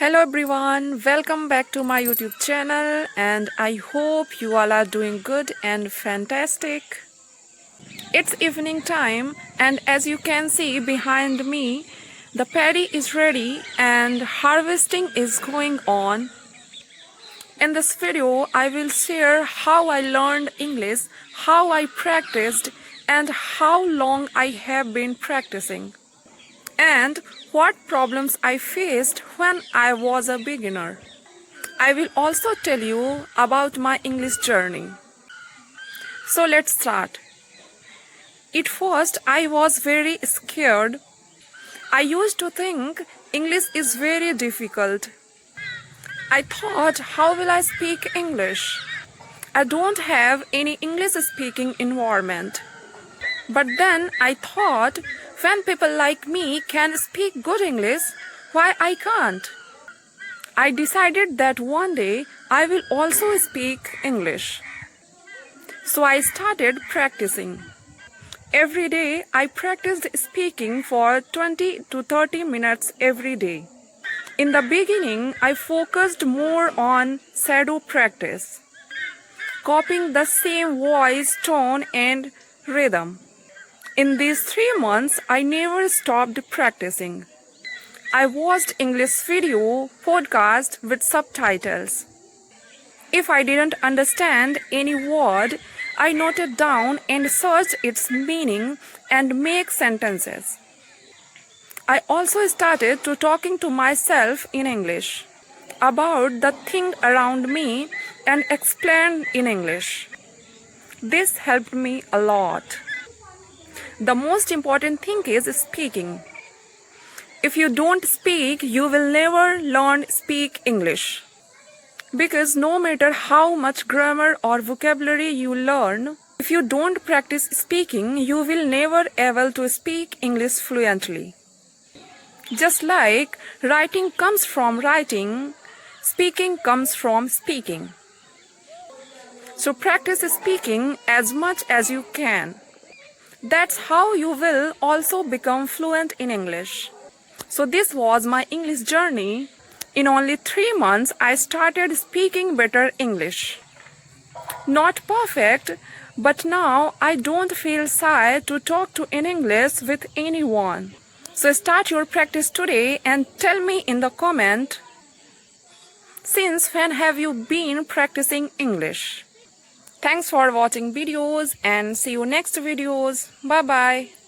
Hello everyone, welcome back to my YouTube channel and I hope you all are doing good and fantastic. It's evening time and as you can see behind me, the paddy is ready and harvesting is going on. In this video, I will share how I learned English, how I practiced and how long I have been practicing, and what problems I faced when I was a beginner. I will also tell you about my English journey. So let's start. At first, I was very scared. I used to think English is very difficult. I thought, how will I speak English? I don't have any English speaking environment. But then I thought, when people like me can speak good English, why I can't? I decided that one day I will also speak English. So I started practicing. Every day I practiced speaking for 20 to 30 minutes every day. In the beginning, I focused more on shadow practice, copying the same voice, tone and rhythm. In these 3 months, I never stopped practicing. I watched English video podcasts with subtitles. If I didn't understand any word, I noted down and searched its meaning and make sentences. I also started to talking to myself in English about the thing around me and explain in English. This helped me a lot. The most important thing is speaking. If you don't speak, you will never learn speak English. Because no matter how much grammar or vocabulary you learn, if you don't practice speaking, you will never able to speak English fluently. Just like writing comes from writing, speaking comes from speaking. So practice speaking as much as you can. That's how you will also become fluent in English. So this was my English journey. In only 3 months, I started speaking better English. Not perfect, but now I don't feel shy to talk to in English with anyone. So start your practice today and tell me in the comment, since when have you been practicing English? Thanks for watching videos and see you next videos. Bye bye.